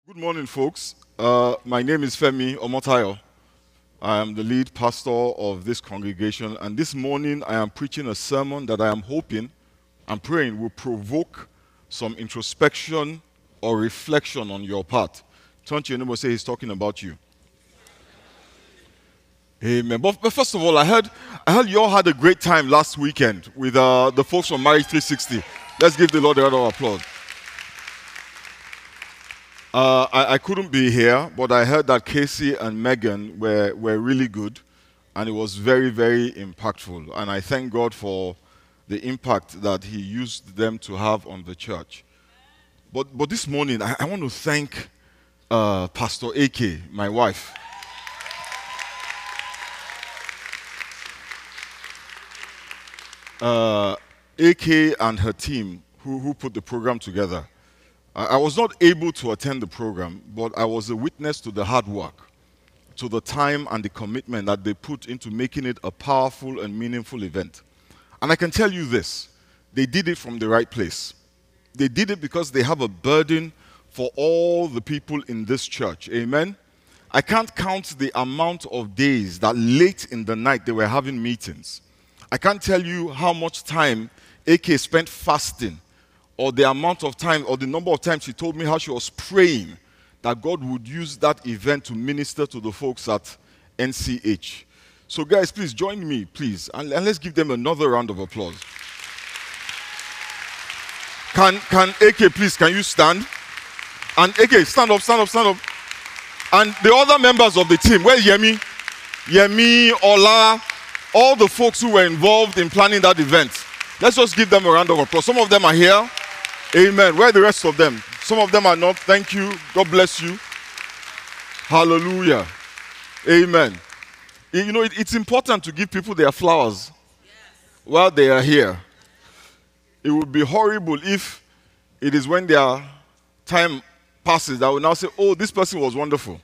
Good morning, folks. My name is Femi Omotayo. I am the lead pastor of this congregation, and this morning I am preaching a sermon that I am hoping and praying will provoke some introspection or reflection on your part. Turn to your neighbor and say, he's talking about you. Amen. But first of all, I heard you all had a great time last weekend with the folks from Marriage 360. Let's give the Lord a round of applause. I couldn't be here, but I heard that Casey and Megan were really good, and it was very, very impactful. And I thank God for the impact that He used them to have on the church. But this morning, I want to thank Pastor AK, my wife. AK and her team who put the program together. I was not able to attend the program, but I was a witness to the hard work, to the time and the commitment that they put into making it a powerful and meaningful event. And I can tell you this, they did it from the right place. They did it because they have a burden for all the people in this church. Amen? I can't count the amount of days that late in the night they were having meetings. I can't tell you how much time AK spent fasting, or the amount of time, or the number of times she told me how she was praying that God would use that event to minister to the folks at NCH. So guys, please join me, please, and let's give them another round of applause. Can AK, please, can you stand? And AK, stand up. And the other members of the team, where's Yemi, Ola, all the folks who were involved in planning that event. Let's just give them a round of applause. Some of them are here. Amen. Where are the rest of them? Some of them are not. Thank you. God bless you. Hallelujah. Amen. You know, it's important to give people their flowers while they are here. It would be horrible if it is when their time passes that we now say, oh, this person was wonderful.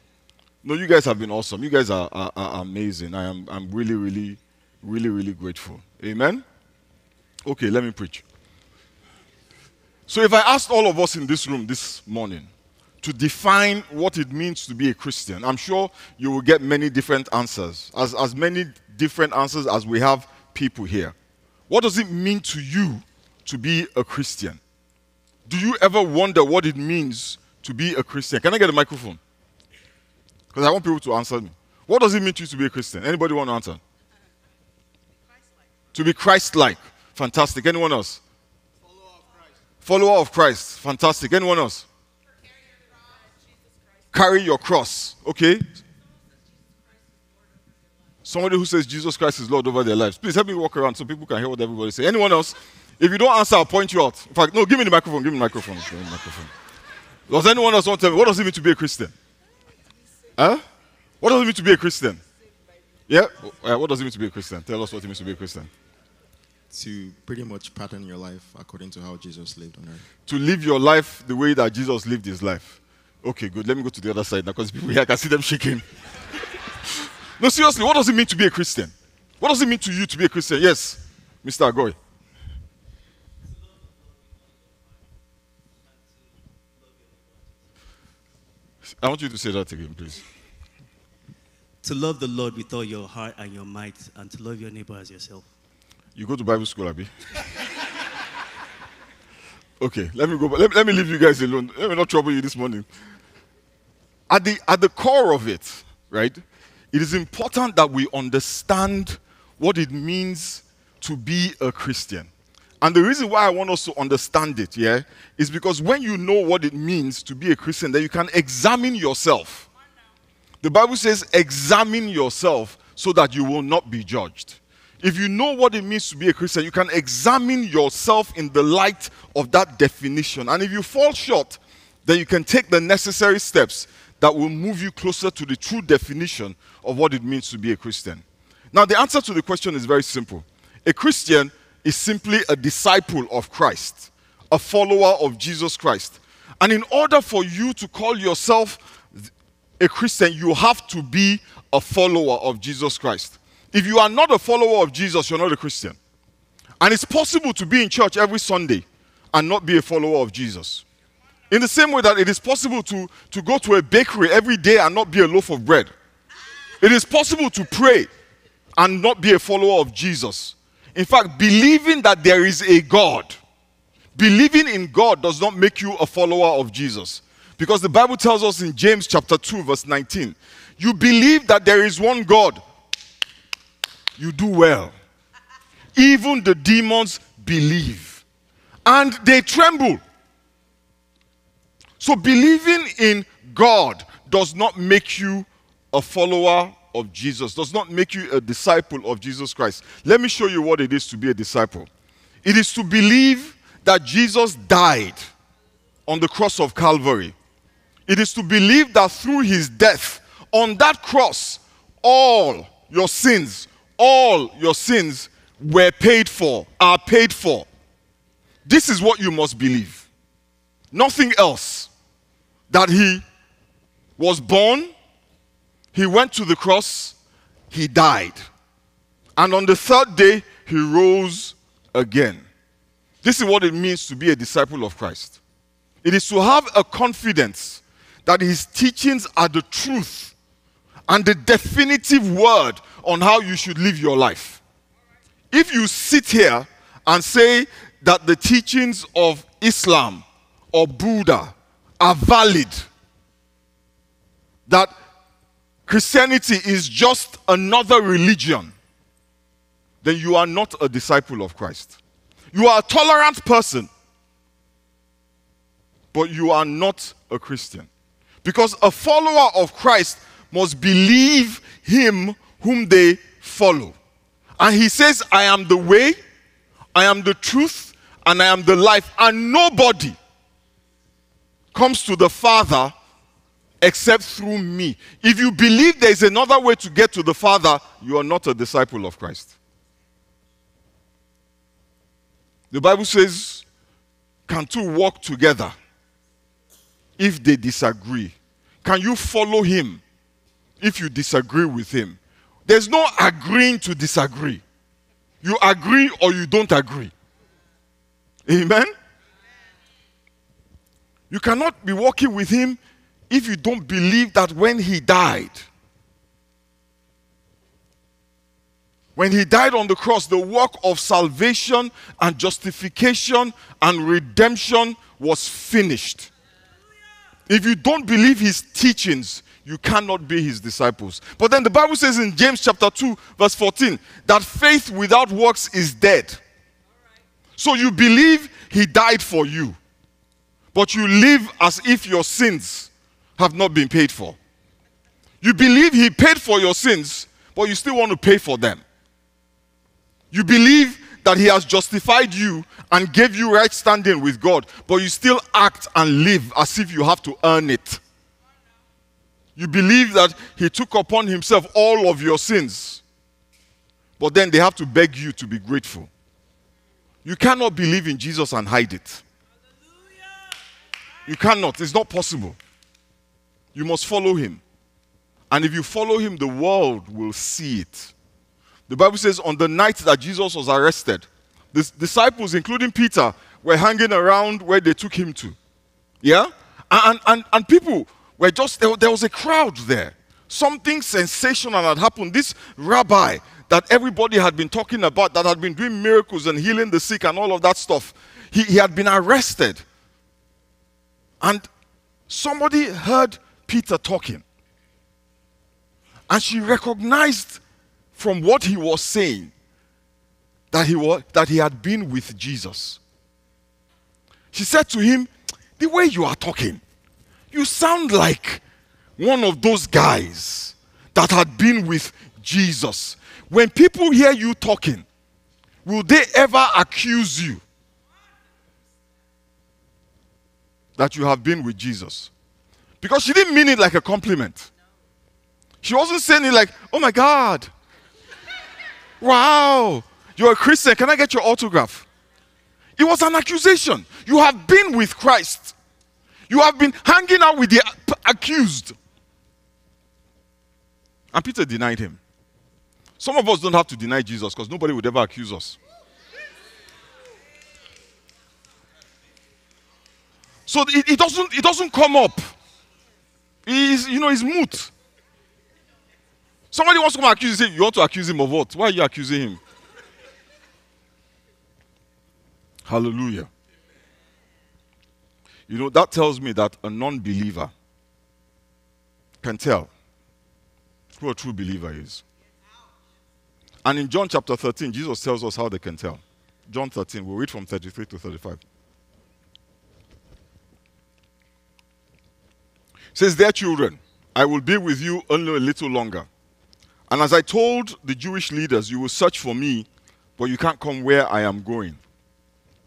No, you guys have been awesome. You guys are amazing. I'm really grateful. Amen. Okay, let me preach. So if I asked all of us in this room this morning to define what it means to be a Christian, I'm sure you will get many different answers, as many different answers as we have people here. What does it mean to you to be a Christian? Do you ever wonder what it means to be a Christian? Can I get a microphone? Because I want people to answer me. What does it mean to you to be a Christian? Anybody want to answer? To be Christ-like. Fantastic. Anyone else? Follower of Christ. Fantastic. Anyone else? Carry your cross. Okay. Somebody who says Jesus Christ is Lord over their lives. Please help me walk around so people can hear what everybody says. Anyone else? If you don't answer, I'll point you out. In fact, no, give me the microphone. Give me the microphone. Does anyone else want to tell me what does it mean to be a Christian? Huh? What does it mean to be a Christian? Yeah? What does it mean to be a Christian? Tell us what it means to be a Christian. To pretty much pattern your life according to how Jesus lived on earth. To live your life the way that Jesus lived his life. Okay, good. Let me go to the other side now because people here, I can see them shaking. No, seriously, what does it mean to be a Christian? What does it mean to you to be a Christian? Yes, Mr. Agoy. I want you to say that again, please. To love the Lord with all your heart and your might, and to love your neighbor as yourself. You go to Bible school, Abi? Okay, let me go. Let me leave you guys alone. Let me not trouble you this morning. At the core of it, right, it is important that we understand what it means to be a Christian. And the reason why I want us to understand it, is because when you know what it means to be a Christian, then you can examine yourself. The Bible says, examine yourself so that you will not be judged. If you know what it means to be a Christian, you can examine yourself in the light of that definition. And if you fall short, then you can take the necessary steps that will move you closer to the true definition of what it means to be a Christian. Now, the answer to the question is very simple. A Christian is simply a disciple of Christ, a follower of Jesus Christ. And in order for you to call yourself a Christian, you have to be a follower of Jesus Christ. If you are not a follower of Jesus, you're not a Christian. And it's possible to be in church every Sunday and not be a follower of Jesus. In the same way that it is possible to go to a bakery every day and not be a loaf of bread. It is possible to pray and not be a follower of Jesus. In fact, believing that there is a God, believing in God does not make you a follower of Jesus. Because the Bible tells us in James chapter 2 verse 19, you believe that there is one God, you do well. Even the demons believe and they tremble. So believing in God does not make you a follower of Jesus, does not make you a disciple of Jesus Christ. Let me show you what it is to be a disciple. It is to believe that Jesus died on the cross of Calvary. It is to believe that through his death on that cross, all your sins were paid for, are paid for. This is what you must believe. Nothing else. That he was born, he went to the cross, he died. And on the third day, he rose again. This is what it means to be a disciple of Christ. It is to have a confidence that his teachings are the truth and the definitive word on how you should live your life. If you sit here and say that the teachings of Islam or Buddha are valid, that Christianity is just another religion, then you are not a disciple of Christ. You are a tolerant person, but you are not a Christian. Because a follower of Christ must believe him whom they follow. And he says, I am the way, I am the truth, and I am the life. And nobody comes to the Father except through me. If you believe there is another way to get to the Father, you are not a disciple of Christ. The Bible says, can two walk together if they disagree? Can you follow him if you disagree with him? There's no agreeing to disagree. You agree or you don't agree. Amen? You cannot be walking with him if you don't believe that when he died on the cross, the work of salvation and justification and redemption was finished. If you don't believe his teachings, you cannot be his disciples. But then the Bible says in James chapter 2 verse 14 that faith without works is dead. So you believe he died for you, but you live as if your sins have not been paid for. You believe he paid for your sins, but you still want to pay for them. You believe that he has justified you and gave you right standing with God, but you still act and live as if you have to earn it. You believe that he took upon himself all of your sins, but then they have to beg you to be grateful. You cannot believe in Jesus and hide it. You cannot. It's not possible. You must follow him. And if you follow him, the world will see it. The Bible says on the night that Jesus was arrested, the disciples, including Peter, were hanging around where they took him to. Yeah? And people were just, there was a crowd there. Something sensational had happened. This rabbi that everybody had been talking about, that had been doing miracles and healing the sick and all of that stuff, he had been arrested. And somebody heard Peter talking. And she recognized from what he was saying that he had been with Jesus. She said to him, the way you are talking, you sound like one of those guys that had been with Jesus. When people hear you talking, will they ever accuse you that you have been with Jesus? Because she didn't mean it like a compliment. She wasn't saying it like, oh my God, wow, you're a Christian, can I get your autograph? It was an accusation. You have been with Christ. You have been hanging out with the accused. And Peter denied him. Some of us don't have to deny Jesus because nobody would ever accuse us. So it doesn't come up. He's mute. Somebody wants to come and accuse you, say, you want to accuse him of what? Why are you accusing him? Hallelujah. That tells me that a non-believer can tell who a true believer is. And in John chapter 13, Jesus tells us how they can tell. John 13, we'll read from 33 to 35. It says, "Dear children, I will be with you only a little longer. And as I told the Jewish leaders, you will search for me, but you can't come where I am going.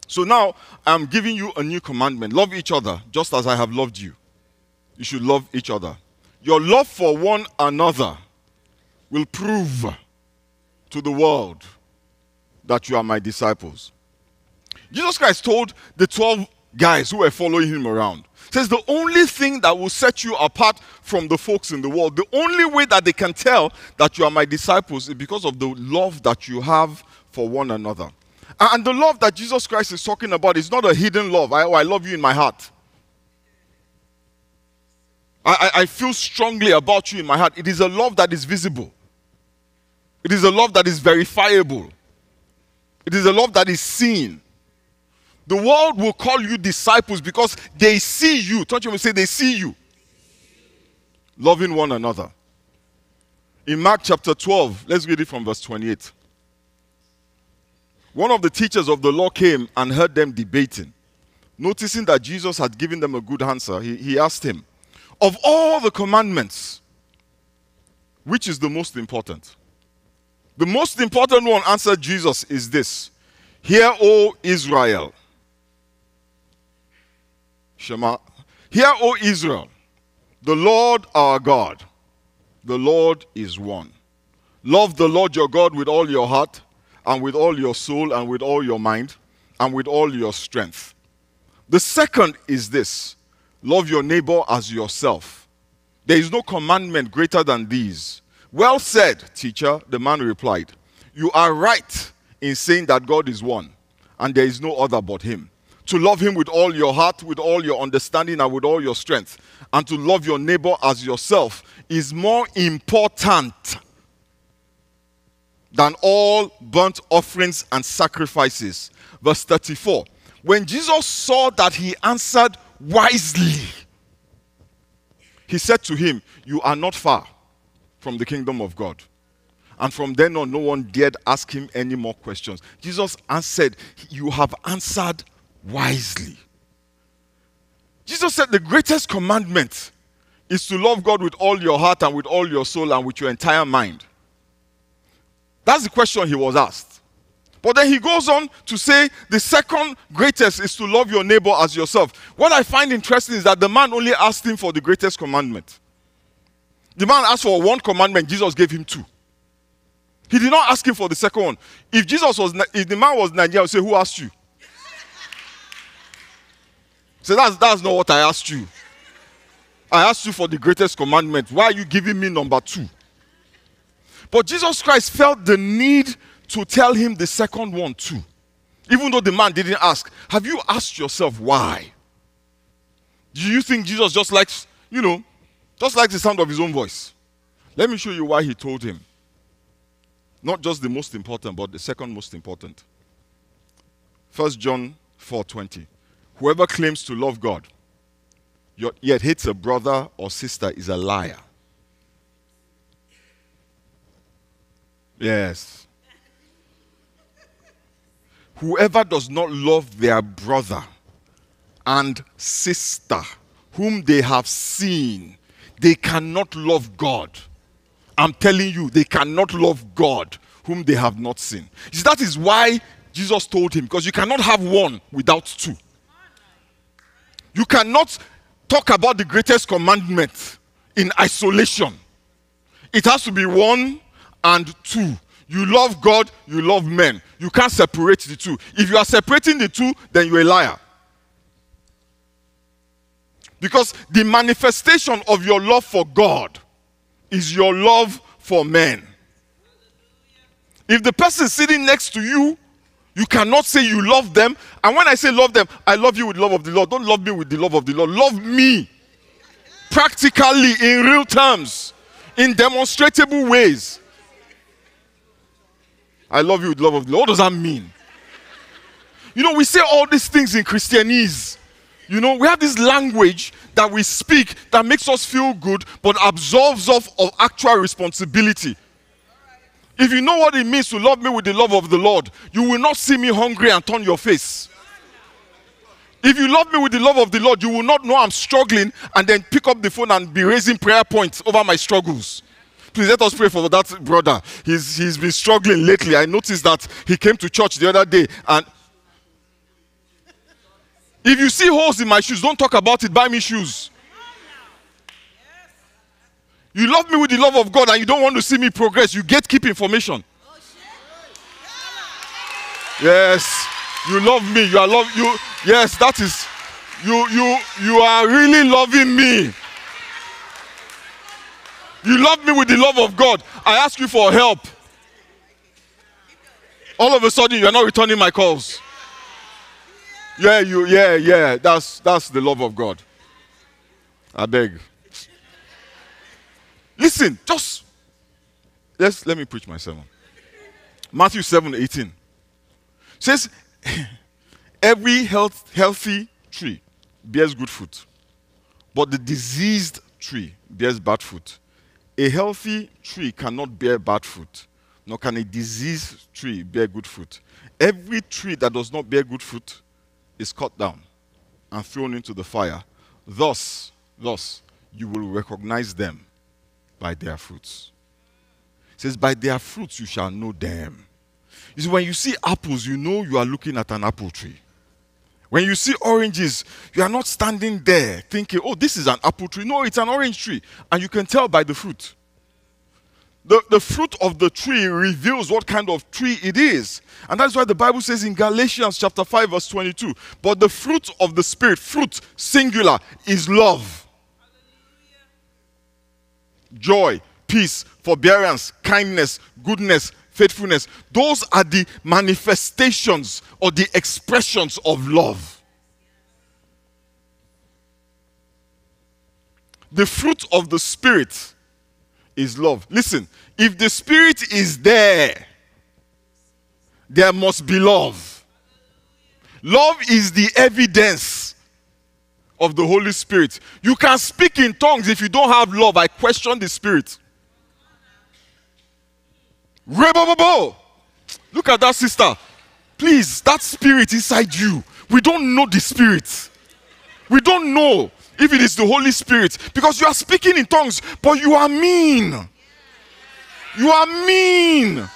So now I'm giving you a new commandment. Love each other just as I have loved you. You should love each other. Your love for one another will prove to the world that you are my disciples." Jesus Christ told the 12 guys who were following him around, says the only thing that will set you apart from the folks in the world, the only way that they can tell that you are my disciples is because of the love that you have for one another. And the love that Jesus Christ is talking about is not a hidden love. I love you in my heart. I feel strongly about you in my heart. It is a love that is visible. It is a love that is verifiable. It is a love that is seen. The world will call you disciples because they see you. Don't you say they see you? Loving one another. In Mark chapter 12, let's read it from verse 28. One of the teachers of the law came and heard them debating. Noticing that Jesus had given them a good answer, he asked him, "Of all the commandments, which is the most important?" The most important one, answered Jesus, is this: "Hear, O Israel." Shema. "Hear, O Israel, the Lord our God, the Lord is one. Love the Lord your God with all your heart, and with all your soul, and with all your mind, and with all your strength. The second is this: love your neighbor as yourself. There is no commandment greater than these." "Well said, teacher," the man replied. "You are right in saying that God is one, and there is no other but him. To love him with all your heart, with all your understanding, and with all your strength, and to love your neighbor as yourself is more important than all burnt offerings and sacrifices." Verse 34. When Jesus saw that he answered wisely, he said to him, "You are not far from the kingdom of God." And from then on, no one dared ask him any more questions. Jesus answered, "You have answered wisely." Jesus said the greatest commandment is to love God with all your heart and with all your soul and with your entire mind. That's the question he was asked. But then he goes on to say the second greatest is to love your neighbor as yourself. What I find interesting is that the man only asked him for the greatest commandment. The man asked for one commandment, Jesus gave him two. He did not ask him for the second one. If the man was Nigerian, I would say, "Who asked you?" So that's not what I asked you. I asked you for the greatest commandment. Why are you giving me number two? But Jesus Christ felt the need to tell him the second one too. Even though the man didn't ask. Have you asked yourself why? Do you think Jesus just likes the sound of his own voice? Let me show you why he told him. Not just the most important, but the second most important. 1 John 4:20. Whoever claims to love God, yet hates a brother or sister, is a liar. Yes. Whoever does not love their brother and sister whom they have seen, they cannot love God. I'm telling you, they cannot love God whom they have not seen. You see, that is why Jesus told him, because you cannot have one without two. You cannot talk about the greatest commandment in isolation. It has to be one and two. You love God, you love men. You can't separate the two. If you are separating the two, then you're a liar. Because the manifestation of your love for God is your love for men. If the person sitting next to you, You cannot say you love them. And when I say love them, I love you with the love of the Lord. Don't love me with the love of the Lord. Love me practically, in real terms, in demonstrable ways. I love you with the love of the Lord. What does that mean? You know, we say all these things in Christianese. You know, we have this language that we speak that makes us feel good, but absolves us of actual responsibility. If you know what it means to love me with the love of the Lord, you will not see me hungry and turn your face. If you love me with the love of the Lord, you will not know I'm struggling and then pick up the phone and be raising prayer points over my struggles. Please let us pray for that brother. He's been struggling lately. I noticed that he came to church the other day, and if you see holes in my shoes, don't talk about it, buy me shoes. You love me with the love of God and you don't want to see me progress. You gatekeep information. Yes, you love me. Yes, that is, you are really loving me. You love me with the love of God. I ask you for help. All of a sudden, you are not returning my calls. Yeah. That's the love of God. I beg. Listen, let me preach my sermon. Matthew 7:18 says, every healthy tree bears good fruit, but the diseased tree bears bad fruit. A healthy tree cannot bear bad fruit, nor can a diseased tree bear good fruit. Every tree that does not bear good fruit is cut down and thrown into the fire. Thus, you will recognize them by their fruits. It says, by their fruits you shall know them. You see, when you see apples, you know you are looking at an apple tree. When you see oranges, you are not standing there thinking, oh, this is an apple tree. No, it's an orange tree. And you can tell by the fruit. The fruit of the tree reveals what kind of tree it is. And that's why the Bible says in Galatians chapter 5 verse 22, but the fruit of the Spirit, fruit singular, is love, joy, peace, forbearance, kindness, goodness, faithfulness. Those are the manifestations or the expressions of love. The fruit of the Spirit is love. Listen, if the Spirit is there, there must be love. Love is the evidence of the Holy Spirit. You can speak in tongues if you don't have love. I question the Spirit. Look at that sister. Please, that spirit inside you. We don't know the Spirit. We don't know if it is the Holy Spirit, because you are speaking in tongues, but you are mean. You are mean.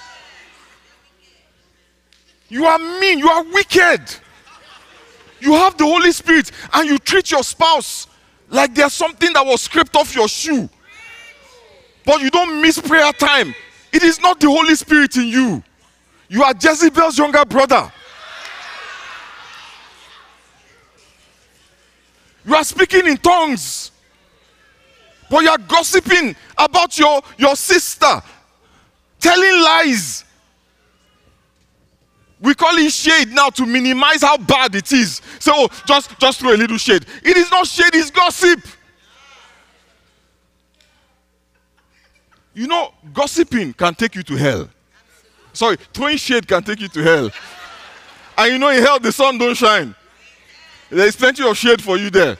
You are mean. You are wicked. You have the Holy Spirit and you treat your spouse like there's something that was scraped off your shoe. But you don't miss prayer time. It is not the Holy Spirit in you. You are Jezebel's younger brother. You are speaking in tongues, but you are gossiping about your sister, telling lies. We call it shade now to minimize how bad it is. So just throw a little shade. It is not shade, it's gossip. You know, gossiping can take you to hell. Sorry, throwing shade can take you to hell. And you know, in hell the sun don't shine. There is plenty of shade for you there.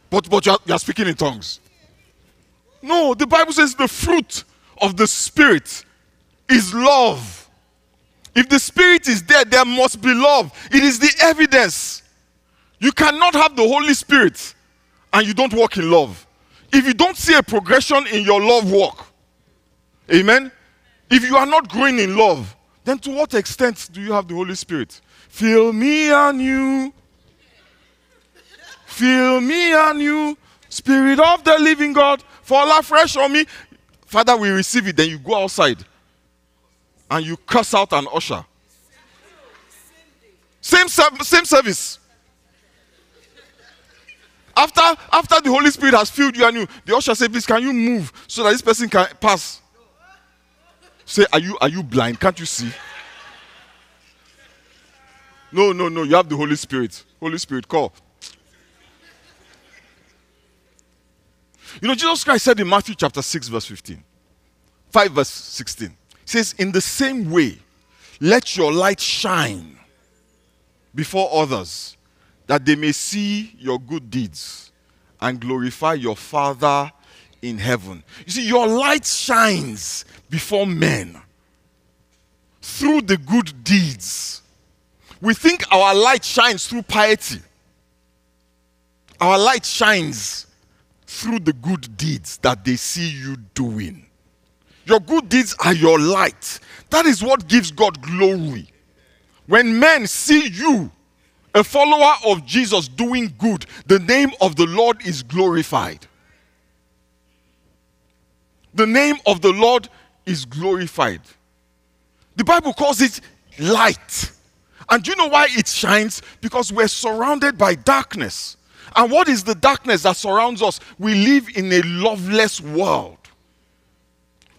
But you are speaking in tongues. No, the Bible says the fruit of the Spirit is love. If the Spirit is there, there must be love. It is the evidence. You cannot have the Holy Spirit and you don't walk in love. If you don't see a progression in your love walk, amen? If you are not growing in love, then to what extent do you have the Holy Spirit? Fill me anew. Fill me anew. Spirit of the living God, fall afresh on me. Father, we receive it. Then you go outside and you curse out an usher. Same service. After the Holy Spirit has filled you anew, the usher says, please, can you move so that this person can pass? Say, are you blind? Can't you see? No. You have the Holy Spirit. Holy Spirit, call. You know, Jesus Christ said in Matthew chapter 6, verse 15. 5 verse 16. He says, in the same way, let your light shine before others, that they may see your good deeds and glorify your Father in heaven. You see, your light shines before men through the good deeds. We think our light shines through piety. Our light shines through the good deeds that they see you doing. Your good deeds are your light. That is what gives God glory. When men see you, a follower of Jesus, doing good, the name of the Lord is glorified. The name of the Lord is glorified. The Bible calls it light. And do you know why it shines? Because we're surrounded by darkness. And what is the darkness that surrounds us? We live in a loveless world.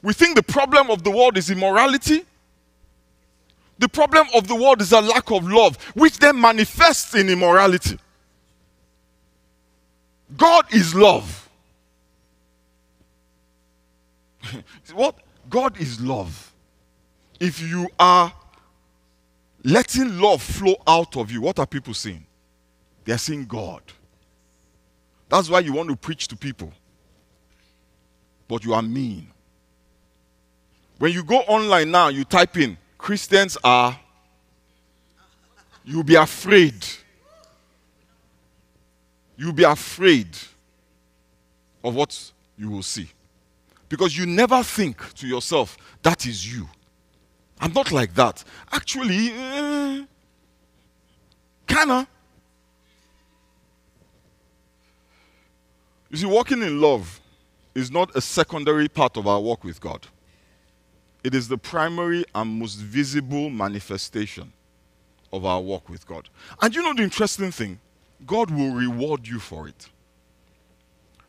We think the problem of the world is immorality. The problem of the world is a lack of love, which then manifests in immorality. God is love. What? God is love. If you are letting love flow out of you, what are people saying? They are saying God. That's why you want to preach to people. But you are mean. When you go online now, you type in, Christians are, you'll be afraid. You'll be afraid of what you will see. Because you never think to yourself, that is you. I'm not like that. Actually, kinda. You see, walking in love is not a secondary part of our walk with God. It is the primary and most visible manifestation of our walk with God. And you know the interesting thing? God will reward you for it.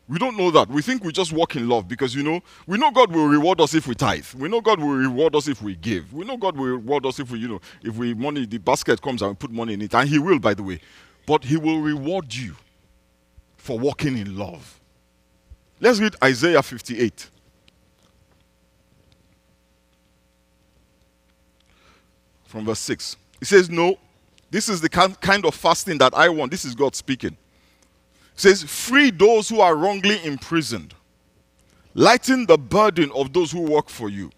We don't know that. We think we just walk in love because, we know God will reward us if we tithe. We know God will reward us if we give. We know God will reward us if the basket comes and we put money in it. And He will, by the way. But He will reward you for walking in love. Let's read Isaiah 58. From verse 6. It says, no, this is the kind of fasting that I want. This is God speaking. It says, free those who are wrongly imprisoned. Lighten the burden of those who work for you.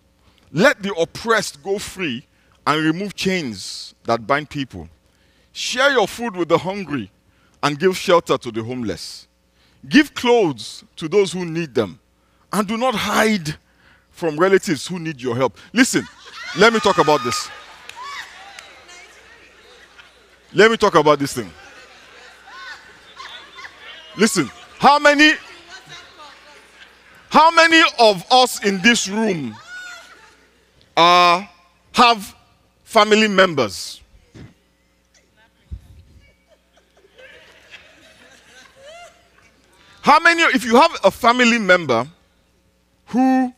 Let the oppressed go free and remove chains that bind people. Share your food with the hungry and give shelter to the homeless. Give clothes to those who need them. And do not hide from relatives who need your help. Listen, let me talk about this. Let me talk about this thing. Listen, how many of us in this room have family members? How many, if you have a family member who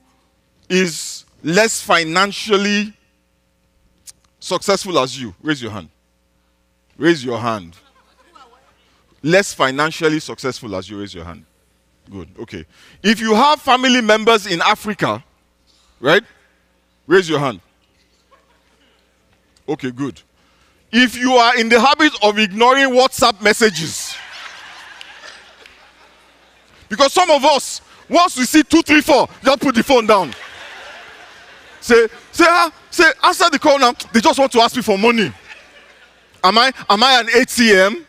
is less financially successful as you, raise your hand. Raise your hand. Less financially successful as you, raise your hand. Good, okay. If you have family members in Africa, right? Raise your hand. Okay, good. If you are in the habit of ignoring WhatsApp messages, because some of us, once we see 2, 3, 4, just put the phone down. Say, answer the call now. They just want to ask me for money. Am I an ATM?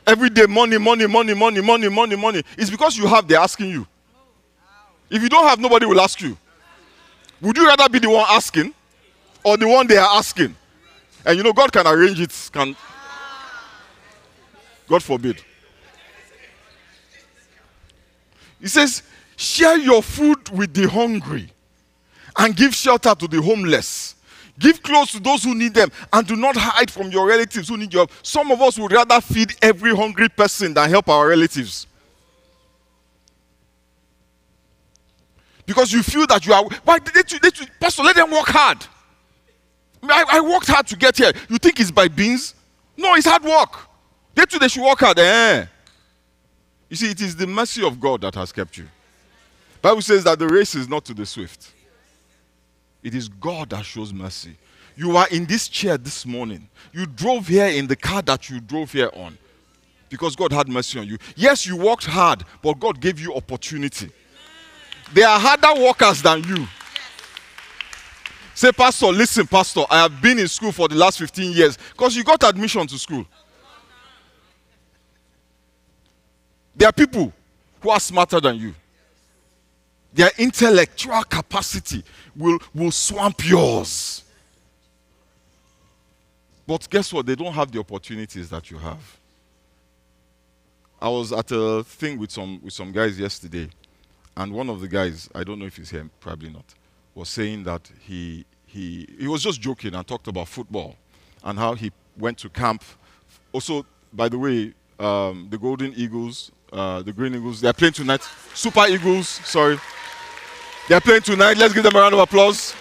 Every day, money. It's because you have, they're asking you. If you don't have, nobody will ask you. Would you rather be the one asking or the one they are asking? And God can arrange it. God forbid. He says, share your food with the hungry and give shelter to the homeless. Give clothes to those who need them and do not hide from your relatives who need your help. Some of us would rather feed every hungry person than help our relatives. Because you feel that you are, why Pastor, let them work hard. I worked hard to get here. You think it's by beans? No, it's hard work. They should work hard. You see, it is the mercy of God that has kept you. Bible says that the race is not to the swift. It is God that shows mercy. You are in this chair this morning. You drove here in the car that you drove here on. Because God had mercy on you. Yes, you worked hard, but God gave you opportunity. They are harder workers than you. Say, Pastor, listen, Pastor, I have been in school for the last 15 years. Because you got admission to school. There are people who are smarter than you. Their intellectual capacity will swamp yours. But guess what? They don't have the opportunities that you have. I was at a thing with some guys yesterday, and one of the guys, I don't know if he's here, probably not, was saying that he was just joking and talked about football and how he went to camp. Also, by the way, the Golden Eagles, the Green Eagles, they're playing tonight. Super Eagles, sorry. They're playing tonight. Let's give them a round of applause.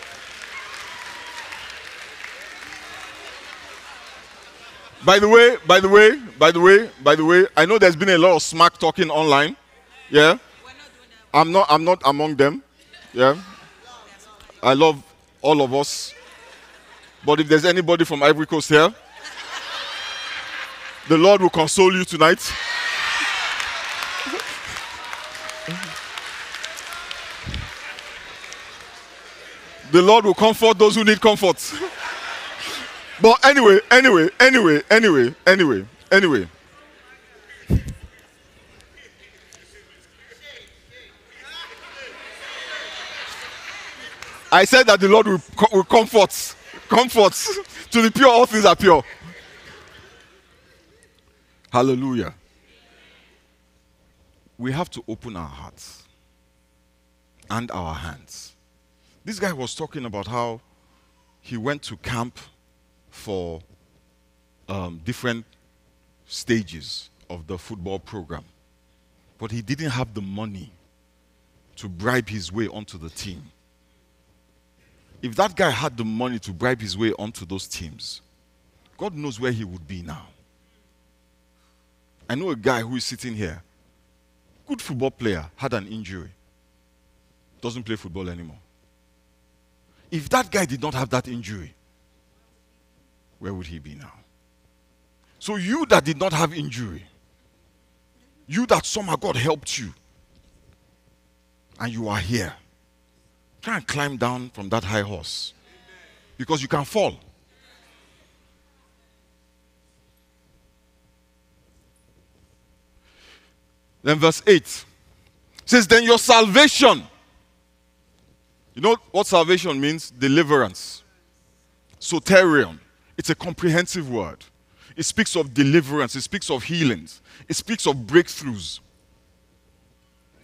By the way, I know there's been a lot of smack talking online. Yeah? I'm not among them. Yeah? I love all of us. But if there's anybody from Ivory Coast here, the Lord will console you tonight. The Lord will comfort those who need comfort. But anyway. I said that the Lord will comfort. To the pure, all things are pure. Hallelujah. We have to open our hearts and our hands. This guy was talking about how he went to camp for different stages of the football program. But he didn't have the money to bribe his way onto the team. If that guy had the money to bribe his way onto those teams, God knows where he would be now. I know a guy who is sitting here, good football player, had an injury. Doesn't play football anymore. If that guy did not have that injury, where would he be now? So you that did not have injury, you that somehow God helped you, and you are here, try and climb down from that high horse. Because you can fall. Then verse 8 says, then your salvation. You know what salvation means? Deliverance. Soterion. It's a comprehensive word. It speaks of deliverance. It speaks of healings. It speaks of breakthroughs.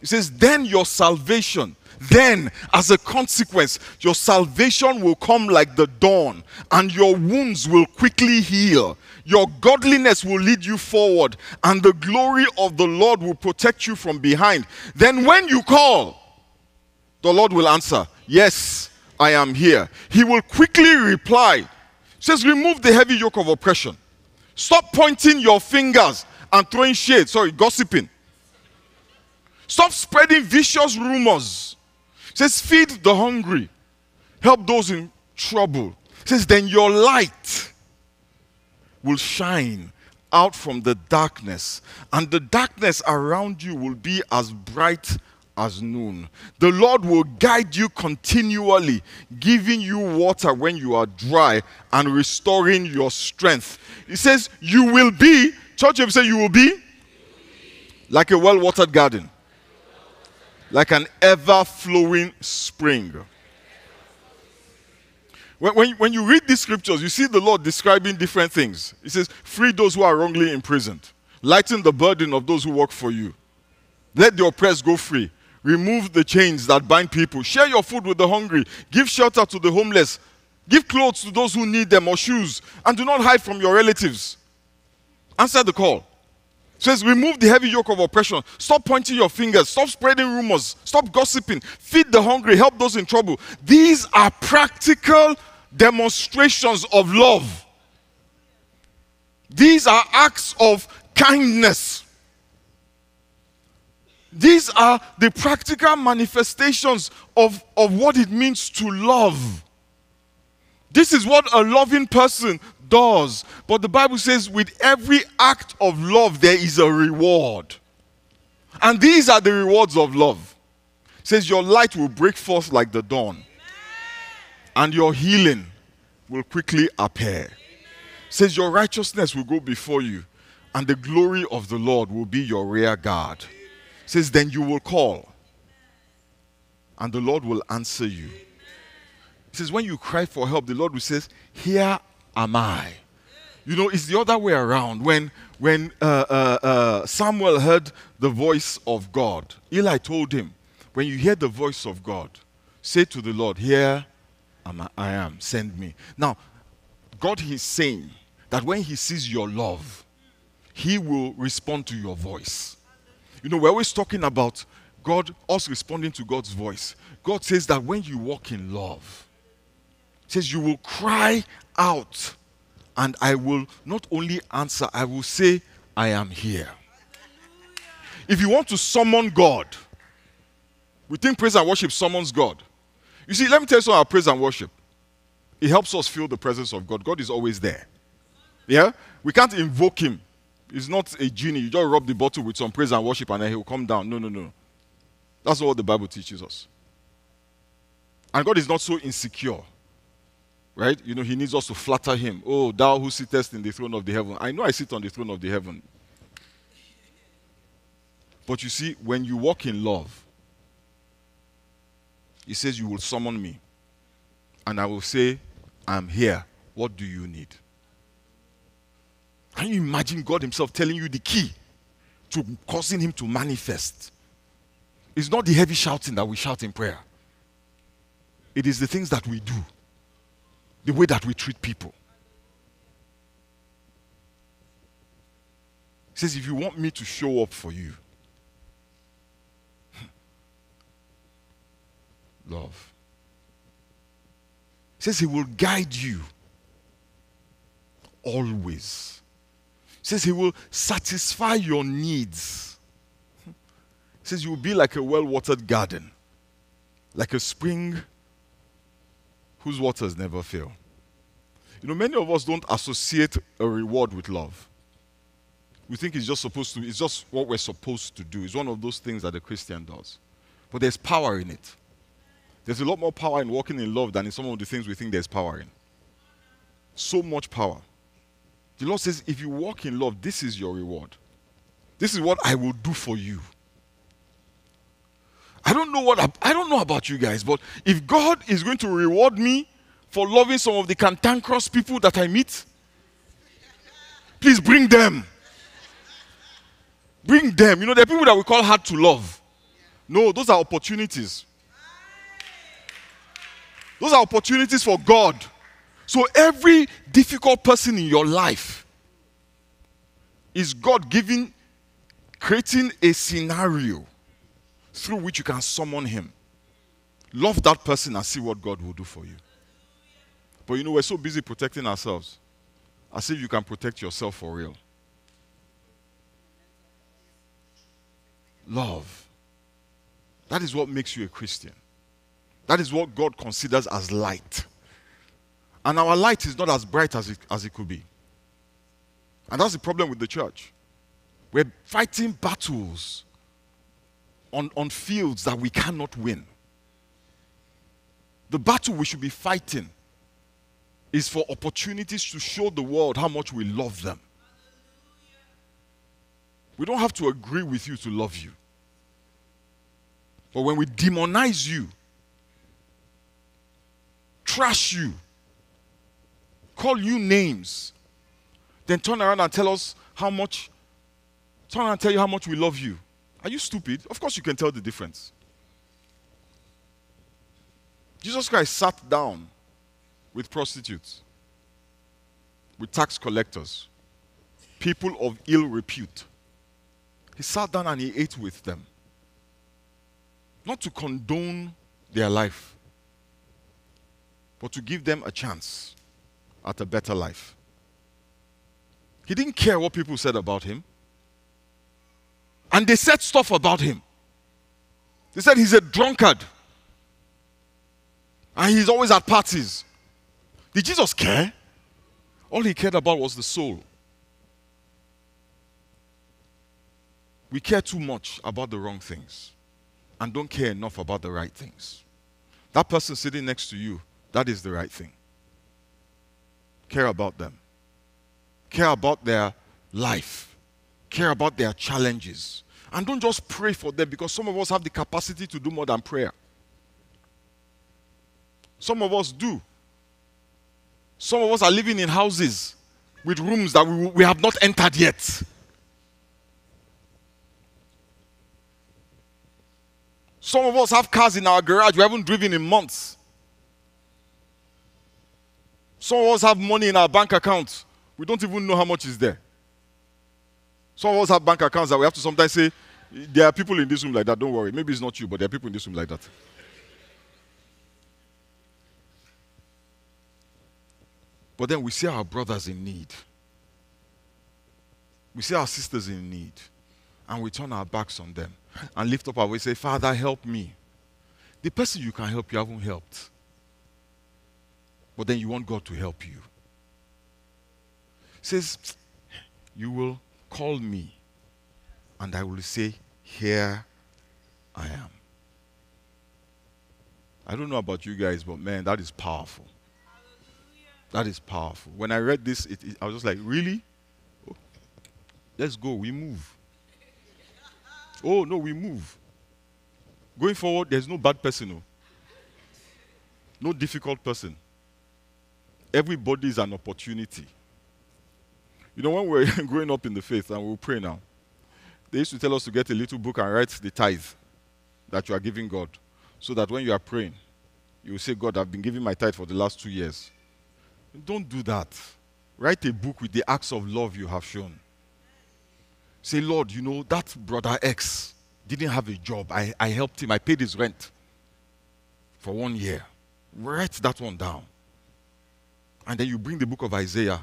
It says, then your salvation, then as a consequence, your salvation will come like the dawn, and your wounds will quickly heal. Your godliness will lead you forward, and the glory of the Lord will protect you from behind. Then when you call, the Lord will answer, yes, I am here. He will quickly reply. It says, remove the heavy yoke of oppression. Stop pointing your fingers and throwing shade. Gossiping. Stop spreading vicious rumors. It says, feed the hungry. Help those in trouble. It says, then your light will shine out from the darkness, and the darkness around you will be as bright as noon. The Lord will guide you continually, giving you water when you are dry and restoring your strength. It says, you will be, church, say you will be like a well-watered garden, like an ever-flowing spring. When you read these scriptures, you see the Lord describing different things. He says, free those who are wrongly imprisoned. Lighten the burden of those who work for you. Let the oppressed go free. Remove the chains that bind people. Share your food with the hungry. Give shelter to the homeless. Give clothes to those who need them, or shoes. And do not hide from your relatives. Answer the call. says, remove the heavy yoke of oppression. Stop pointing your fingers. Stop spreading rumors. Stop gossiping. Feed the hungry. Help those in trouble. These are practical demonstrations of love. These are acts of kindness. These are the practical manifestations of what it means to love. This is what a loving person does. But the Bible says with every act of love there is a reward. And these are the rewards of love. It says your light will break forth like the dawn. And your healing will quickly appear. It says your righteousness will go before you. And the glory of the Lord will be your rear guard. It says then you will call. And the Lord will answer you. It says when you cry for help, the Lord will say, here am I. You know, it's the other way around. When Samuel heard the voice of God, Eli told him, when you hear the voice of God, say to the Lord, here I am, send me. Now, God is saying that when he sees your love, he will respond to your voice. You know, we're always talking about God, us responding to God's voice. God says that when you walk in love, says you will cry out and I will not only answer, I will say, I am here. If you want to summon God, we think praise and worship summons God. You see, let me tell you something about praise and worship. It helps us feel the presence of God. God is always there. Yeah? We can't invoke him. He's not a genie. You just rub the bottle with some praise and worship and then he'll come down. No. That's not what the Bible teaches us. And God is not so insecure. Right? You know, he needs us to flatter him. Oh, thou who sittest in the throne of the heaven. I know I sit on the throne of the heaven. But you see, when you walk in love, he says you will summon me. And I will say, I'm here. What do you need? Can you imagine God himself telling you the key to causing him to manifest? It's not the heavy shouting that we shout in prayer. It is the things that we do. The way that we treat people. He says, if you want me to show up for you, love. He says he will guide you always. He says he will satisfy your needs. He says you will be like a well-watered garden, like a spring whose waters never fail. You know, many of us don't associate a reward with love. We think it's just what we're supposed to do. It's one of those things that a Christian does. But there's power in it. There's a lot more power in walking in love than in some of the things we think there's power in. So much power. The Lord says, if you walk in love, this is your reward. This is what I will do for you. I don't know about you guys, but if God is going to reward me for loving some of the cantankerous people that I meet, please bring them. Bring them. You know, there are people that we call hard to love. No, those are opportunities. Those are opportunities for God. So every difficult person in your life is God creating a scenario through which you can summon him. Love that person and see what God will do for you. But you know, we're so busy protecting ourselves. As if you can protect yourself for real. Love. That is what makes you a Christian. That is what God considers as light. And our light is not as bright as it could be. And that's the problem with the church. We're fighting battles on fields that we cannot win. The battle we should be fighting is for opportunities to show the world how much we love them. We don't have to agree with you to love you. But when we demonize you, trash you, call you names, then turn around and tell you how much we love you. Are you stupid? Of course you can tell the difference. Jesus Christ sat down with prostitutes, with tax collectors, people of ill repute. He sat down and he ate with them. Not to condone their life, but to give them a chance at a better life. He didn't care what people said about him. And they said stuff about him. They said he's a drunkard. And he's always at parties. Did Jesus care? All he cared about was the soul. We care too much about the wrong things and don't care enough about the right things. That person sitting next to you, that is the right thing. Care about them. Care about their life. Care about their challenges. And don't just pray for them, because some of us have the capacity to do more than prayer. Some of us do. Some of us are living in houses with rooms that we have not entered yet. Some of us have cars in our garage we haven't driven in months. Some of us have money in our bank account. We don't even know how much is there. Some of us have bank accounts that we have to sometimes say, there are people in this room like that, don't worry. Maybe it's not you, but there are people in this room like that. But then we see our brothers in need. We see our sisters in need. And we turn our backs on them and lift up our voice and say, Father, help me. The person you can help, you haven't helped. But then you want God to help you. He says, you will call me and I will say, here I am. I don't know about you guys, but man, that is powerful. That is powerful. When I read this, I was just like, really? Oh, let's go, we move. Oh, no, we move. Going forward, there's no bad person. No, no difficult person. Everybody is an opportunity. You know, when we were growing up in the faith and we pray now, they used to tell us to get a little book and write the tithe that you are giving God, so that when you are praying, you will say, God, I've been giving my tithe for the last 2 years. Don't do that. Write a book with the acts of love you have shown. Say, Lord, you know, that brother X didn't have a job. I helped him. I paid his rent for 1 year. Write that one down. And then you bring the book of Isaiah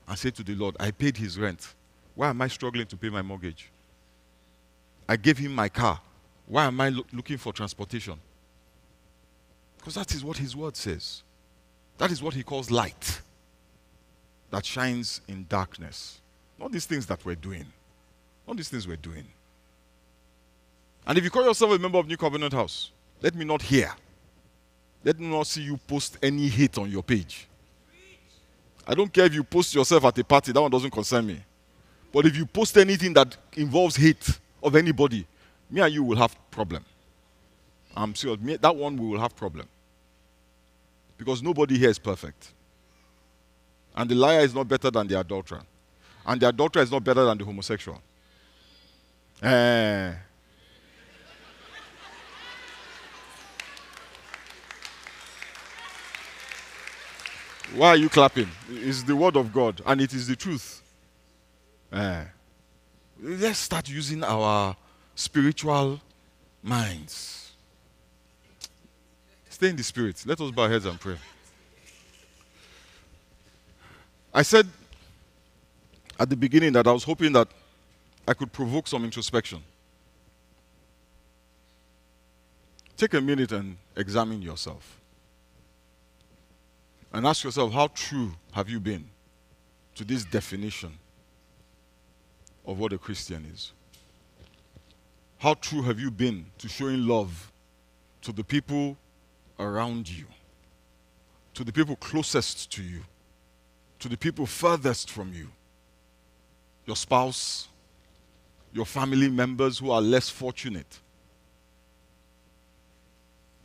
and say to the Lord, I paid his rent. Why am I struggling to pay my mortgage? I gave him my car. Why am I looking for transportation? Because that is what his word says. That is what he calls light that shines in darkness. Not these things that we're doing. Not these things we're doing. And if you call yourself a member of New Covenant House, let me not hear. Let me not see you post any hate on your page. I don't care if you post yourself at a party, that one doesn't concern me. But if you post anything that involves hate of anybody, me and you will have problem. I'm sure that one we will have problem. Because nobody here is perfect. And the liar is not better than the adulterer. And the adulterer is not better than the homosexual. Why are you clapping? It's the word of God, and it is the truth. Let's start using our spiritual minds. Stay in the spirit. Let us bow our heads and pray. I said at the beginning that I was hoping that I could provoke some introspection. Take a minute and examine yourself. And ask yourself, how true have you been to this definition of what a Christian is? How true have you been to showing love to the people around you, to the people closest to you, to the people furthest from you, your spouse, your family members who are less fortunate,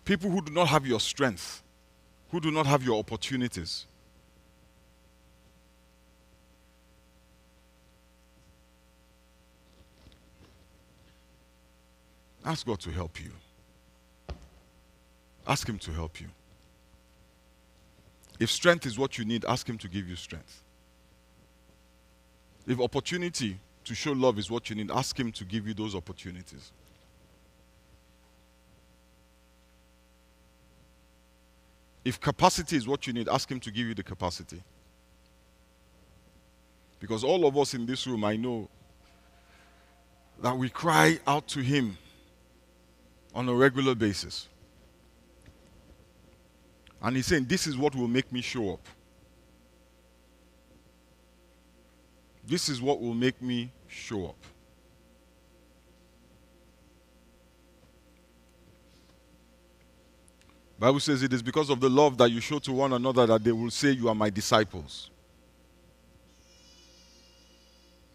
people who do not have your strength, who do not have your opportunities. Ask God to help you. Ask Him to help you. If strength is what you need, ask Him to give you strength. If opportunity to show love is what you need, ask him to give you those opportunities. If capacity is what you need, ask him to give you the capacity. Because all of us in this room, I know that we cry out to him on a regular basis. And he's saying, this is what will make me show up. This is what will make me show up. The Bible says it is because of the love that you show to one another that they will say you are my disciples.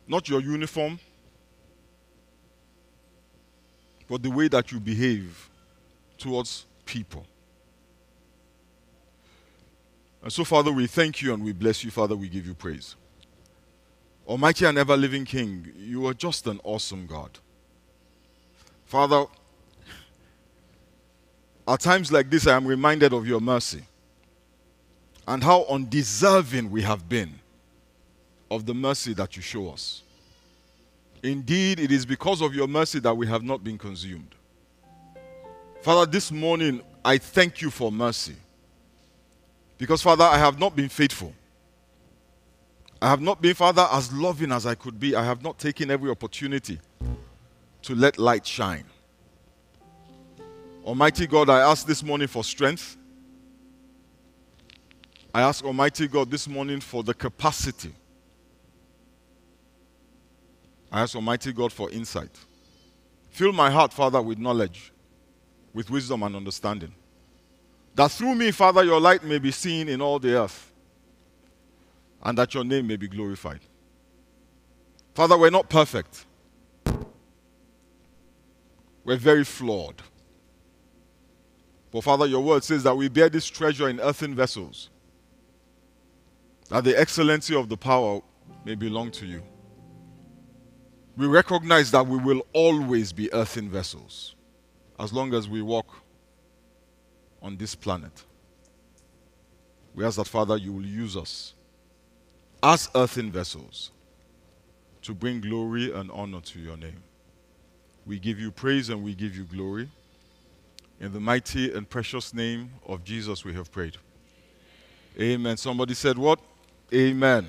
Not your uniform, but the way that you behave towards people. And so, Father, we thank you and we bless you. Father, we give you praise. Almighty and ever-living King, you are just an awesome God. Father, at times like this, I am reminded of your mercy and how undeserving we have been of the mercy that you show us. Indeed, it is because of your mercy that we have not been consumed. Father, this morning, I thank you for mercy. Because, Father, I have not been faithful. I have not been, Father, as loving as I could be. I have not taken every opportunity to let light shine. Almighty God, I ask this morning for strength. I ask Almighty God this morning for the capacity. I ask Almighty God for insight. Fill my heart, Father, with knowledge, with wisdom and understanding. That through me, Father, your light may be seen in all the earth, and that your name may be glorified. Father, we're not perfect. We're very flawed. But Father, your word says that we bear this treasure in earthen vessels, that the excellency of the power may belong to you. We recognize that we will always be earthen vessels as long as we walk on this planet. We ask that, Father, you will use us as earthen vessels to bring glory and honor to your name. We give you praise and we give you glory. In the mighty and precious name of Jesus we have prayed. Amen. Somebody said what? Amen.